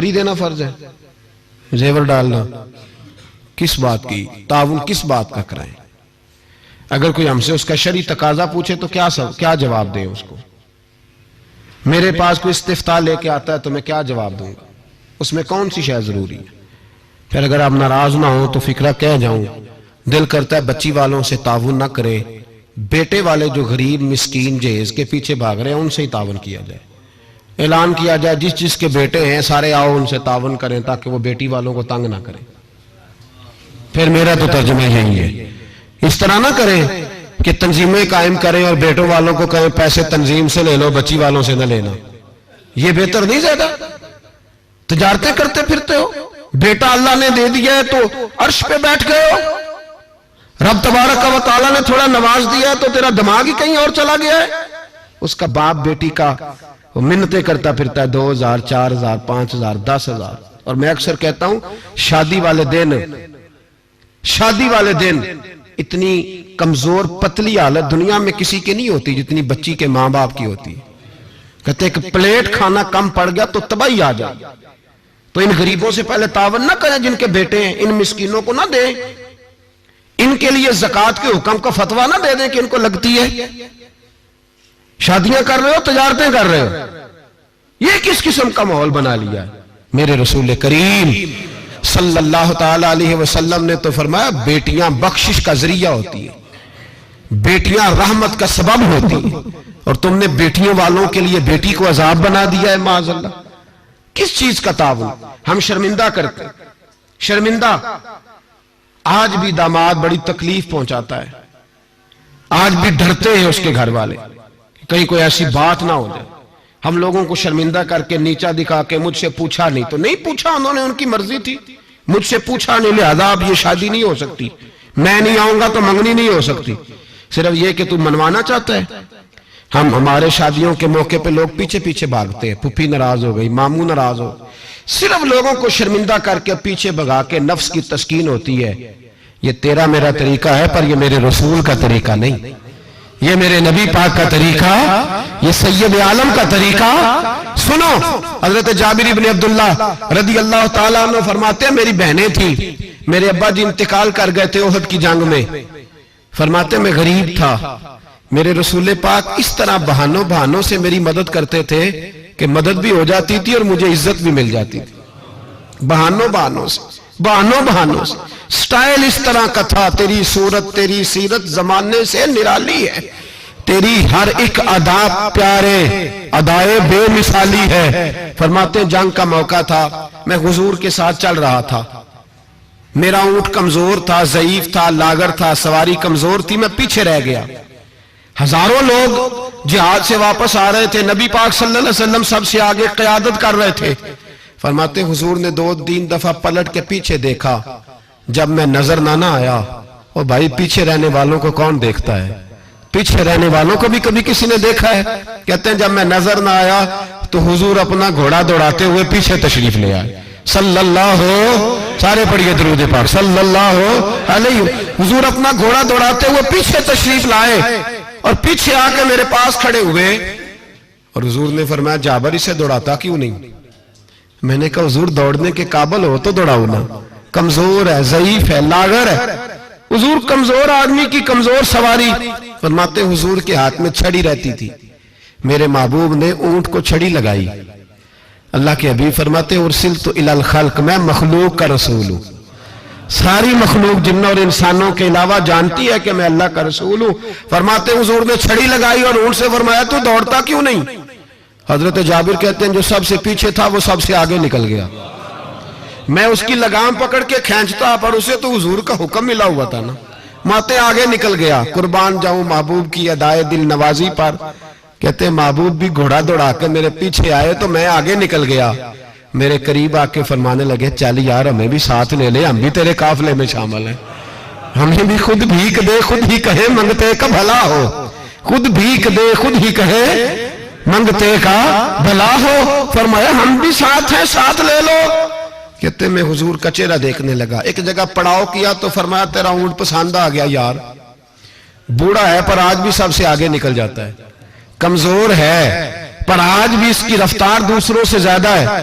بکری دینا فرض ہے؟ زیور ڈالنا کس بات کی؟ تعاون کس بات کا کرائیں؟ اگر کوئی ہم سے اس کا شرعی تقاضا پوچھے تو کیا جواب دیں اس کو؟ میرے پاس کوئی استفتاء لے کے آتا ہے تو میں کیا جواب دوں گا؟ اس میں کون سی شے ضروری ہے؟ پھر اگر آپ ناراض نہ ہوں تو فکرہ کہہ جاؤں، دل کرتا ہے بچی والوں سے تعاون نہ کرے، بیٹے والے جو غریب مسکین جہیز کے پیچھے بھاگ رہے ہیں ان سے ہی تعاون کیا جائے، اعلان کیا جائے جس کے بیٹے ہیں سارے آؤ ان سے تعاون کریں تاکہ وہ بیٹی والوں کو تنگ نہ کریں۔ پھر میرا تو ترجمہ یہی ہے، اس طرح نہ کریں کہ تنظیمیں قائم کریں اور بیٹوں والوں کو کہیں پیسے تنظیم سے لے لو، بچی والوں سے نہ لینا۔ یہ بہتر نہیں زیادہ؟ تجارتیں کرتے پھرتے ہو، بیٹا اللہ نے دے دیا ہے تو عرش پہ بیٹھ گئے ہو، رب تبارک و تعالیٰ نے تھوڑا نواز دیا ہے تو تیرا دماغ ہی کہیں اور چلا گیا ہے۔ اس کا باپ بیٹی کا وہ منتیں کرتا پھرتا ہے 2000 4000 5000 10000، اور میں اکثر کہتا ہوں شادی والے دن اتنی کمزور پتلی حالت دنیا میں کسی کے نہیں ہوتی جتنی بچی کے ماں باپ کی ہوتی ہے۔ کہتے ہیں کہ پلیٹ کھانا کم پڑ گیا تو تباہی آ جائے، تو ان غریبوں سے پہلے تعاون نہ کریں جن کے بیٹے ہیں، ان مسکینوں کو نہ دیں، ان کے لیے زکوٰۃ کے حکم کا فتویٰ نہ دے دیں کہ ان کو لگتی ہے۔ شادیاں کر رہے ہو، تجارتیں کر رہے ہو، یہ کس قسم کا ماحول بنا لیا ہے؟ میرے رسول کریم صلی اللہ تعالی علیہ وسلم نے تو فرمایا بیٹیاں بخشش کا ذریعہ ہوتی ہیں، بیٹیاں رحمت کا سبب ہوتی ہیں، اور تم نے بیٹیوں والوں کے لیے بیٹی کو عذاب بنا دیا ہے معاذ اللہ۔ کس چیز کا تعاون؟ ہم شرمندہ کرتے ہیں، شرمندہ۔ آج بھی داماد بڑی تکلیف پہنچاتا ہے، آج بھی ڈرتے ہیں اس کے گھر والے کہیں کوئی ایسی بات نہ ہو جائے، ہم لوگوں کو شرمندہ کر کے نیچا دکھا کے مجھ سے پوچھا نہیں تو نہیں پوچھا، انہوں نے ان کی مرضی تھی، مجھ سے پوچھا نہیں لہذا اب یہ شادی نہیں ہو سکتی، میں نہیں آؤں گا تو منگنی نہیں ہو سکتی، صرف یہ کہ تو منوانا چاہتا ہے۔ ہمارے شادیوں کے موقع پہ لوگ پیچھے پیچھے بھاگتے ہیں، پھپھی ناراض ہو گئی، ماموں ناراض ہو، صرف لوگوں کو شرمندہ کر کے پیچھے بھگا کے نفس کی تسکین ہوتی ہے۔ یہ تیرا میرا طریقہ ہے پر یہ میرے رسول کا طریقہ نہیں، یہ میرے نبی پاک کا طریقہ، یہ سید عالم کا طریقہ۔ سنو، حضرت جابر بن عبداللہ رضی اللہ تعالیٰ عنہ فرماتے ہیں میری بہنیں تھیں، میرے ابا جی انتقال کر گئے تھے احد کی جنگ میں، فرماتے میں غریب تھا، میرے رسول پاک اس طرح بہانوں سے میری مدد کرتے تھے کہ مدد بھی ہو جاتی تھی اور مجھے عزت بھی مل جاتی تھی، بہانوں سے سٹائل اس طرح کا تھا۔ تیری صورت تیری سیرت زمانے سے نرالی ہے، تیری ہر ایک ادا پیارے ادائے بے مثالی ہے۔ فرماتے جنگ کا موقع تھا، میں حضور کے ساتھ چل رہا تھا، میرا اونٹ کمزور تھا، ضعیف تھا، لاغر تھا، سواری کمزور تھی، میں پیچھے رہ گیا۔ ہزاروں لوگ جہاد سے واپس آ رہے تھے، نبی پاک صلی اللہ علیہ وسلم سب سے آگے قیادت کر رہے تھے۔ فرماتے حضور نے 2-3 دفعہ پلٹ کے پیچھے دیکھا، جب میں نظر نہ آیا، اور بھائی پیچھے رہنے والوں کو کون دیکھتا ہے؟ پیچھے رہنے والوں کو بھی کبھی کسی نے دیکھا ہے؟ کہتے ہیں جب میں نظر نہ آیا تو حضور اپنا گھوڑا دوڑاتے ہوئے پیچھے تشریف لے آئے، صلی اللہ سارے پڑھیے درود پاک صلی اللہ علیہ۔ حضور اپنا گھوڑا دوڑاتے ہوئے پیچھے تشریف لائے اور پیچھے آ کے میرے پاس کھڑے ہوئے، اور حضور نے فرمایا جابر اسے دوڑاتا کیوں نہیں؟ میں نے کہا حضور دوڑنے کے قابل ہو تو دوڑاؤ نا، کمزور ہے، ضعیف ہے، لاغر ہے۔ حضور کمزور آدمی کی کمزور سواری، فرماتے حضور کے ہاتھ میں چھڑی رہتی تھی، میرے محبوب نے اونٹ کو چھڑی لگائی۔ اللہ کے حبیب فرماتے ارسلت الی الخلق، میں مخلوق کا رسول ہوں، ساری مخلوق جنوں اور انسانوں کے علاوہ جانتی ہے کہ میں اللہ کا رسول ہوں۔ فرماتے حضور نے چھڑی لگائی اور اونٹ سے فرمایا تو دوڑتا کیوں نہیں؟ حضرت جابر کہتے ہیں جو سب سے پیچھے تھا وہ سب سے آگے نکل گیا، میں اس کی لگام پکڑ کے کھینچتا پر اسے تو حضور کا حکم ملا ہوا تھا نا، ماتے آگے نکل گیا۔ قربان جاؤں محبوب کی ادائے دل نوازی پر، کہتے ہیں محبوب بھی گھوڑا دوڑا کے میرے پیچھے آئے تو میں آگے نکل گیا، میرے قریب آ کے فرمانے لگے چل یار ہمیں بھی ساتھ لے لے، ہم بھی تیرے قافلے میں شامل ہیں، ہمیں بھی خود بھیک دے خود ہی کہے منگتے کا بھلا ہو، خود بھیک دے خود ہی کہے منگتے کا بھلا ہو۔ فرمایا ہم بھی ساتھ ہیں، ساتھ لے لو۔ کہتے میں حضور کا چہرہ دیکھنے لگا، ایک جگہ پڑاؤ کیا تو فرمایا تیرا اونٹ پسند آ گیا یار، بوڑھا ہے پر آج بھی سب سے آگے نکل جاتا ہے، کمزور ہے پر آج بھی اس کی رفتار دوسروں سے زیادہ ہے،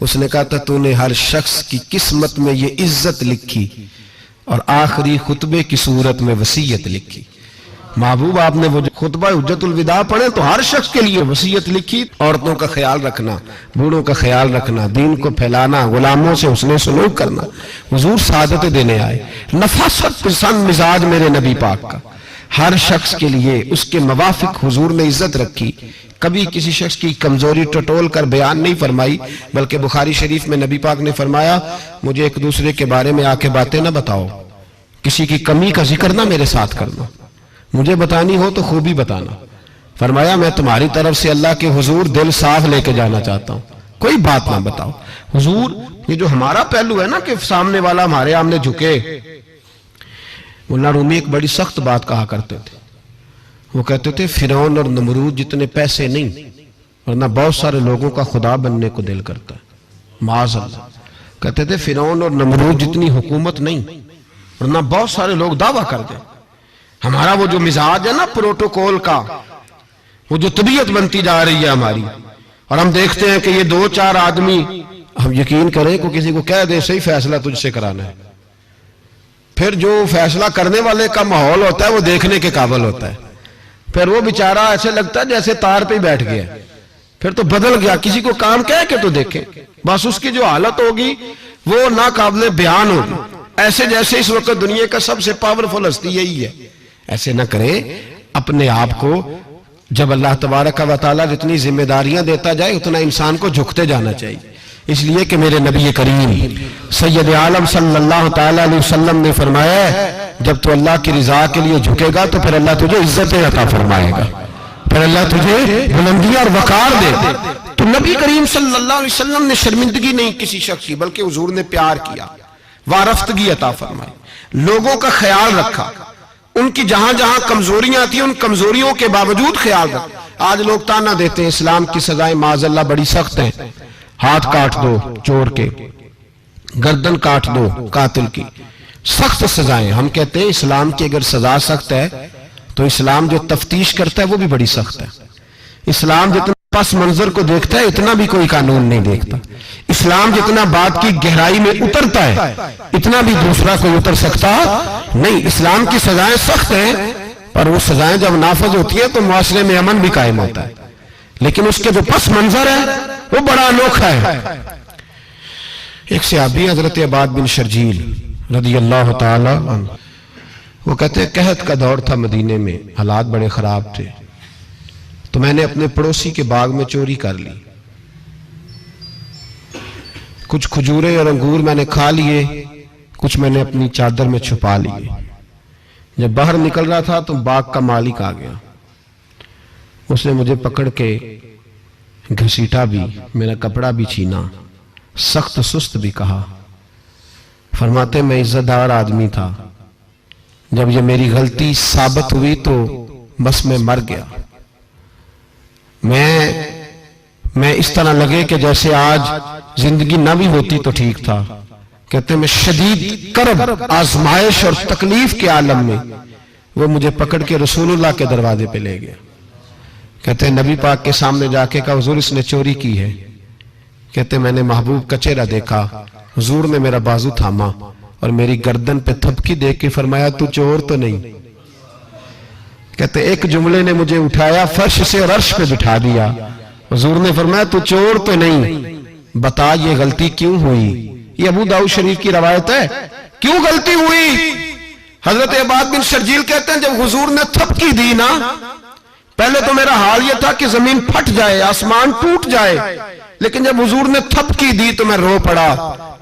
اس نے کہا تھا تو نے ہر شخص کی قسمت میں یہ عزت لکھی اور آخری خطبے کی صورت میں وصیت لکھی. محبوب آپ نے وہ خطبہ حجت الوداع پڑھے تو ہر شخص کے لیے وصیت لکھی. عورتوں کا خیال رکھنا، بوڑھوں کا خیال رکھنا، دین کو پھیلانا، غلاموں سے حسن سلوک کرنا. حضور سعادت دینے آئے. نفاست پسند مزاج میرے نبی پاک کا، ہر شخص کے لیے اس کے موافق حضور نے عزت رکھی. کبھی کسی شخص کی کمزوری ٹٹول کر بیان نہیں فرمائی، بلکہ بخاری شریف میں نبی پاک نے فرمایا مجھے ایک دوسرے کے بارے میں آ کے باتیں نہ بتاؤ، کسی کی کمی کا ذکر نہ میرے ساتھ کرنا، مجھے بتانی ہو تو خوبی بتانا. فرمایا میں تمہاری طرف سے اللہ کے حضور دل صاف لے کے جانا چاہتا ہوں، کوئی بات نہ بتاؤ. حضور یہ جو ہمارا پہلو ہے نا کہ سامنے والا ہمارے آمنے جھکے، مولانا رومی ایک بڑی سخت بات کہا کرتے تھے. وہ کہتے تھے فرعون اور نمرود جتنے پیسے نہیں، ورنہ بہت سارے لوگوں کا خدا بننے کو دل کرتا ہے. معاذ اللہ. کہتے تھے فرعون اور نمرود جتنی حکومت نہیں، ورنہ بہت سارے لوگ دعویٰ کر دیں. ہمارا وہ جو مزاج ہے نا پروٹوکول کا، وہ جو طبیعت بنتی جا رہی ہے ہماری، اور ہم دیکھتے ہیں کہ یہ دو چار آدمی، ہم یقین کریں کہ کسی کو کہہ دیں صحیح فیصلہ تجھ سے کرانا ہے، پھر جو فیصلہ کرنے والے کا ماحول ہوتا ہے وہ دیکھنے کے قابل ہوتا ہے. پھر وہ بیچارہ ایسے لگتا ہے جیسے تار پہ بیٹھ گیا، پھر تو بدل گیا. کسی کو کام کہہ کے تو دیکھیں، بس اس کی جو حالت ہوگی وہ ناقابل بیان ہوگی، ایسے جیسے اس وقت دنیا کا سب سے پاورفل ہستی یہی ہے. ایسے نہ کریں اپنے آپ کو. جب اللہ تبارک و تعالیٰ جتنی ذمہ داریاں دیتا جائے اتنا انسان کو جھکتے جانا چاہیے. اس لیے کہ میرے نبی کریم سید عالم صلی اللہ تعالیٰ علیہ وسلم نے فرمایا جب تو اللہ کی رضا کے لیے جھکے گا تو پھر اللہ تجھے عزت عطا فرمائے گا، پھر اللہ تجھے بلندی اور وقار دے. تو نبی کریم صلی اللہ علیہ وسلم نے شرمندگی نہیں کسی شخص کی، بلکہ حضور نے پیار کیا، وارفتگی عطا فرمائی، لوگوں کا خیال رکھا، ان کی جہاں جہاں کمزوریاں تھیں ان کمزوریوں کے باوجود خیال رکھا. آج لوگ تانا دیتے ہیں اسلام کی سزائیں معاذ اللہ بڑی سخت ہیں، ہاتھ کاٹ دو چور کے، گردن کاٹ دو قاتل کی، سخت سزائیں. ہم کہتے ہیں اسلام کی اگر سزا سخت ہے تو اسلام جو تفتیش کرتا ہے وہ بھی بڑی سخت ہے. اسلام جتنا پس منظر کو دیکھتا ہے اتنا بھی کوئی قانون نہیں دیکھتا. اسلام جتنا بات کی گہرائی میں اترتا ہے اتنا بھی دوسرا کوئی اتر سکتا نہیں. اسلام کی سزائیں سخت ہیں، پر وہ سزائیں جب نافذ ہوتی ہیں تو معاشرے میں امن بھی قائم ہوتا ہے، لیکن اس کے جو پس منظر ہے وہ بڑا انوکھا ہے. ایک صحابی حضرت عباد بن شرجیل رضی اللہ تعالی عنہ، وہ کہتے ہیں قحط کا دور تھا مدینے میں، حالات بڑے خراب تھے، تو میں نے اپنے پڑوسی کے باغ میں چوری کر لی. کچھ کھجورے اور انگور میں نے کھا لیے، کچھ میں نے اپنی چادر میں چھپا لیے. جب باہر نکل رہا تھا تو باغ کا مالک آ گیا. اس نے مجھے پکڑ کے گھسیٹا بھی، میرا کپڑا بھی چھینا، سخت سست بھی کہا. فرماتے میں عزت دار آدمی تھا، جب یہ میری غلطی ثابت ہوئی تو بس میں مر گیا. میں اس طرح لگے کہ جیسے آج زندگی نہ بھی ہوتی تو ٹھیک تھا. کہتے ہیں میں شدید کرب، آزمائش اور تکلیف کے عالم میں وہ مجھے پکڑ کے رسول اللہ کے دروازے پہ لے گیا. کہتے ہیں نبی پاک کے سامنے جا کے کہا حضور اس نے چوری کی ہے. کہتے ہیں میں نے محبوب کا چہرہ دیکھا، حضور نے میرا بازو تھاما اور میری گردن پہ تھپکی دے کے فرمایا تو چور تو نہیں. کہتے ہیں ایک جملے نے مجھے اٹھایا فرش سے اور عرش پہ بٹھا دیا. حضور نے فرمایا تو چور تو نہیں، بتا یہ غلطی کیوں ہوئی. یہ ابو داؤد شریف کی روایت ہے. کیوں غلطی ہوئی؟ حضرت عباد بن شرجیل کہتے ہیں جب حضور نے تھپکی دی نا، پہلے تو میرا حال یہ تھا کہ زمین پھٹ جائے، آسمان ٹوٹ جائے، لیکن جب حضور نے تھپکی دی تو میں رو پڑا.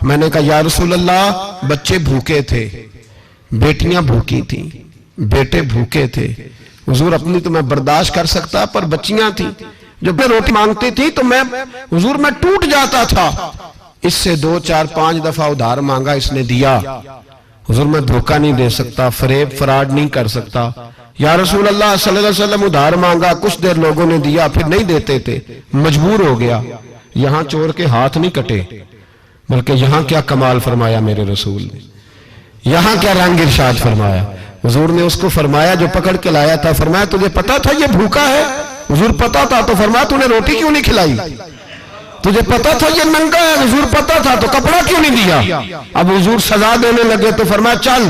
میں نے کہا یا رسول اللہ بچے بھوکے تھے، بیٹیاں بھوکی تھیں، بیٹے بھوکے تھے. حضور اپنی تو میں برداشت کر سکتا، پر بچیاں تھیں جو میں روٹی مانگتی تھی تو میں حضور میں ٹوٹ جاتا تھا. اس سے 2 4 5 دفعہ ادھار مانگا، اس نے دیا. حضور میں دھوکہ نہیں دے سکتا، فریب فراڈ نہیں کر سکتا. یا رسول اللہ صلی اللہ علیہ وسلم ادھار مانگا، کچھ دیر لوگوں نے دیا، پھر نہیں دیتے تھے، مجبور ہو گیا. یہاں چور کے ہاتھ نہیں کٹے، بلکہ یہاں کیا کمال فرمایا میرے رسول نے، یہاں کیا رنگ ارشاد فرمایا. حضور نے اس کو فرمایا جو پکڑ کے لایا تھا، فرمایا تجھے پتا تھا یہ بھوکا ہے؟ حضور پتا تھا، تو فرمایا تو نے روٹی کیوں نہیں کھلائی؟ تجھے پتا تھا یہ ننگا ہے؟ حضور پتا تھا تو کپڑا کیوں نہیں دیا؟ اب حضور سزا دینے لگے تو فرمایا چل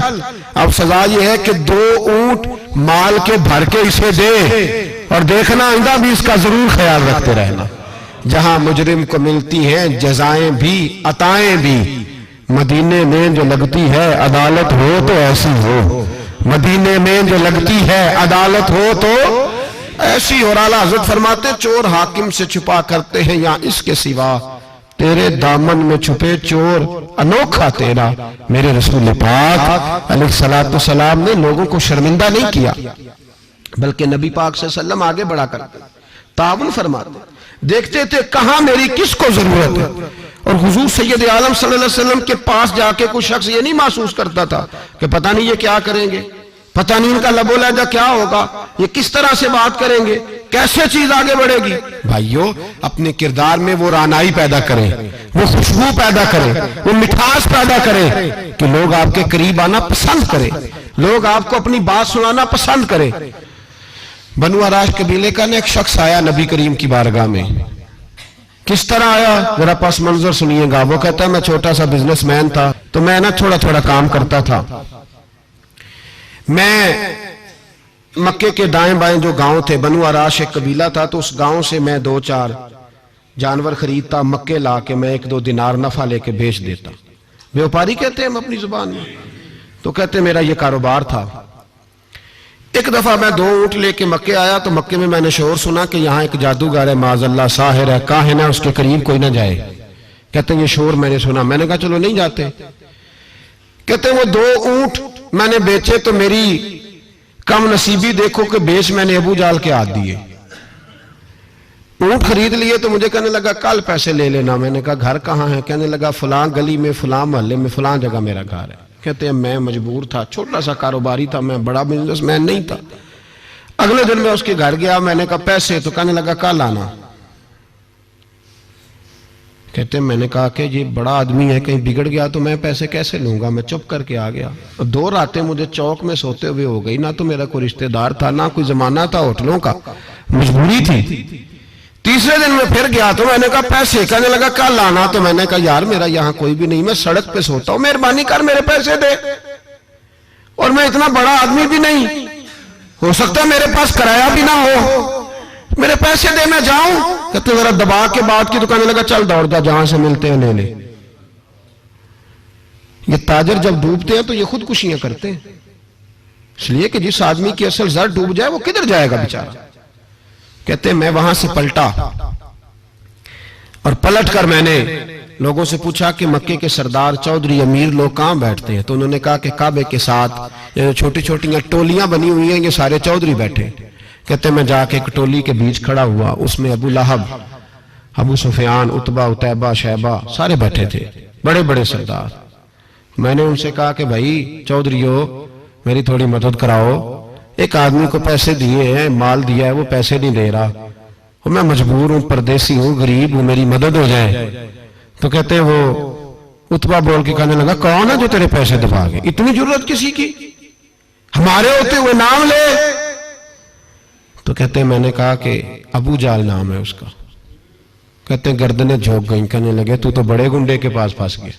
اب سزا یہ ہے کہ 2 اونٹ مال کے بھر کے اسے دے اور دیکھنا آئندہ بھی اس کا ضرور خیال رکھتے رہنا۔ جہاں مجرم کو ملتی ہیں جزائیں بھی عطائیں بھی، مدینے میں جو لگتی ہے عدالت ہو تو ایسی ہو، مدینے میں جو لگتی ہے عدالت ہو تو ایسی۔ اور اعلیٰ حضرت فرماتے چور حاکم سے چھپا کرتے ہیں یا اس کے سوا تیرے دامن میں چھپے چور انوکھا تیرا۔ میرے رسول پاک علیہ السلام نے لوگوں کو شرمندہ نہیں کیا، بلکہ نبی پاک صلی اللہ علیہ وسلم آگے بڑھا کرتے تعاون فرماتے، دیکھتے تھے کہاں میری کس کو ضرورت ہے۔ اور حضور سید عالم صلی اللہ علیہ وسلم کے پاس جا کے کوئی شخص یہ نہیں محسوس کرتا تھا کہ پتہ نہیں یہ کیا کریں گے، پتہ نہیں ان کا لب و لہجہ کیا ہوگا، یہ کس طرح سے بات کریں گے، کیسے چیز آگے بڑھے گی۔ بھائیو اپنے کردار میں وہ رانائی پیدا کریں، وہ خوشبو پیدا کریں، وہ مٹھاس پیدا کریں کہ لوگ آپ کے قریب آنا پسند کریں، لوگ آپ کو اپنی بات سنانا پسند کریں۔ بنو عراش قبیلے کا ایک شخص آیا نبی کریم کی بارگاہ میں۔ کس طرح آیا ذرا پس منظر سنیے گا۔ وہ کہتا ہے میں چھوٹا سا بزنس مین تھا تو میں تھوڑا تھوڑا کام کرتا تھا، میں مکے کے دائیں بائیں جو گاؤں تھے، بنو عراش ایک قبیلہ تھا، تو اس گاؤں سے میں 2-4 جانور خریدتا، مکے لا کے میں 1-2 دینار نفع لے کے بیچ دیتا۔ بیوپاری کہتے ہیں ہم اپنی زبان میں، تو کہتے میرا یہ کاروبار تھا۔ ایک دفعہ میں 2 اونٹ لے کے مکے آیا تو مکے میں نے شور سنا کہ یہاں ایک جادوگر ہے، معاذ اللہ ساحر ہے، کاہن ہے، اس کے قریب کوئی نہ جائے۔ کہتے ہیں یہ شور میں نے سنا، میں نے کہا چلو نہیں جاتے۔ کہتے ہیں وہ 2 اونٹ میں نے بیچے تو میری کم نصیبی دیکھو کہ بیچ میں نے ابو جال کے ہاتھ دیے۔ اونٹ خرید لیے تو مجھے کہنے لگا کل پیسے لے لینا۔ میں نے کہا گھر کہاں ہے؟ کہنے لگا فلاں گلی میں، فلاں محلے میں، فلاں جگہ میرا گھر ہے۔ کہتے ہیں میں مجبور تھا، چھوٹا سا کاروباری تھا، میں بڑا بزنس مین نہیں تھا۔ اگلے دن میں اس کے گھر گیا، میں نے کہا پیسے؟ تو کہنے لگا کل آنا۔ کہتے ہیں میں نے کہا کہ یہ بڑا آدمی ہے، کہیں بگڑ گیا تو میں پیسے کیسے لوں گا؟ میں چپ کر کے آ گیا۔ 2 راتیں مجھے چوک میں سوتے ہوئے ہو گئی، نہ تو میرا کوئی رشتہ دار تھا، نہ کوئی زمانہ تھا ہوٹلوں کا، مجبوری تھی۔ تیسرے دن میں پھر گیا تو میں نے کہا پیسے؟ کہنے لگا کل آنا۔ تو میں نے کہا یار میرا یہاں کوئی بھی نہیں، میں سڑک پہ سوتا ہوں، مہربانی کر میرے پیسے دے، اور میں اتنا بڑا آدمی بھی نہیں، ہو سکتا ہے میرے پاس کرایہ بھی نہ ہو، میرے پیسے دے میں جاؤں۔ کہتے ذرا دبا کے بات کی تو کہنے لگا چل دوڑ جا، جہاں سے ملتے ہیں لے لے۔ یہ تاجر جب ڈوبتے ہیں تو یہ خودکشیاں کرتے ہیں، اس لیے کہ جس آدمی کی اصل زر ڈوب جائے وہ کدھر جائے گا بیچارہ۔ کہتے ہیں میں وہاں سے پلٹا اور پلٹ کر میں نے لوگوں سے پوچھا کہ مکے کے سردار چودھری امیر لوگ کہاں بیٹھتے ہیں؟ تو انہوں نے کہا کہ کعبے کے ساتھ یہ چھوٹی چھوٹی ٹولیاں بنی ہوئی ہیں، یہ سارے چودھری بیٹھے۔ کہتے ہیں میں جا کے ایک ٹولی کے بیچ کھڑا ہوا، اس میں ابو لہب، ابو سفیان، عتبہ، عتیبہ، شیبہ سارے بیٹھے تھے، بڑے بڑے سردار۔ میں نے ان سے کہا کہ بھائی چودھریو میری تھوڑی مدد کراؤ، ایک آدمی کو پیسے دیے ہیں، مال دیا ہے، وہ پیسے نہیں دے رہا، میں مجبور ہوں، پردیسی ہوں، غریب ہوں، میری مدد ہو جائے۔ تو کہتے ہیں وہ عتبہ بول کے کہنے لگا کون ہے جو تیرے پیسے دبا گئے؟ اتنی ضرورت کسی کی؟ ہمارے ہوتے ہوئے نام لے۔ تو کہتے ہیں میں نے کہا کہ ابو جال نام ہے اس کا۔ کہتے ہیں گردنیں جھوک گئیں، کہنے لگے تو بڑے گنڈے کے پاس پھنس گئے،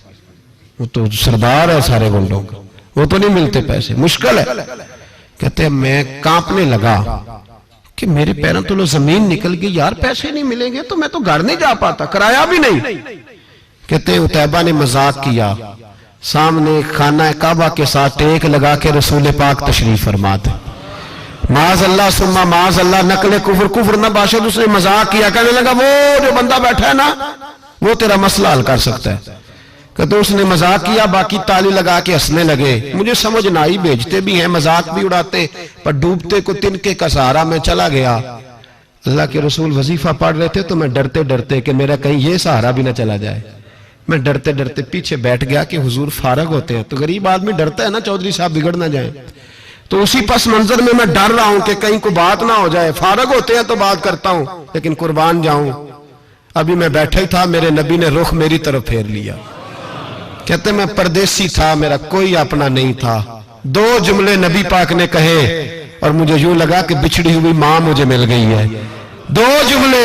وہ تو سردار ہے سارے گنڈوں کا، وہ تو نہیں ملتے پیسے، مشکل ہے۔ کہتے ہیں میں کانپنے لگا کہ میرے پیروں تو زمین نکل گئی، یار پیسے نہیں ملیں گے تو میں تو گھر نہیں جا پاتا، کرایہ بھی نہیں۔ کہتے ہیں عتیبہ نے مذاق کیا، سامنے خانہ کعبہ کے ساتھ ٹیک لگا کے رسول پاک تشریف فرماتے، معاذ اللہ ثم معاذ اللہ، نقل کفر نہ باشد۔ اس نے مذاق کیا، کہنے لگا وہ جو بندہ بیٹھا ہے نا وہ تیرا مسئلہ حل کر سکتا ہے۔ کہتے اس نے مذاق کیا، باقی تالی لگا کے ہنسنے لگے۔ مجھے سمجھ نہ آئی، بیچتے بھی ہیں، مذاق بھی اڑاتے، پر ڈوبتے کو تنکے کا سہارا میں چلا گیا۔ اللہ کے رسول وظیفہ پڑھ رہے تھے تو میں ڈرتے ڈرتے کہ میرا کہیں یہ سہارا بھی نہ چلا جائے، میں ڈرتے ڈرتے پیچھے بیٹھ گیا کہ حضور فارغ ہوتے ہیں، تو غریب آدمی ڈرتا ہے نا چودھری صاحب بگڑ نہ جائیں، تو اسی پس منظر میں میں ڈر رہا ہوں کہ کہیں کوئی بات نہ ہو جائے، فارغ ہوتے ہیں تو بات کرتا ہوں لیکن قربان جاؤں۔ ابھی میں بیٹھا ہی تھا، میرے نبی نے رخ میری طرف پھیر لیا۔ کہتے میں پردیسی تھا، میرا کوئی اپنا نہیں تھا، 2 جملے نبی پاک نے کہے اور مجھے یوں لگا کہ بچھڑی ہوئی ماں مجھے مل گئی ہے۔ 2 جملے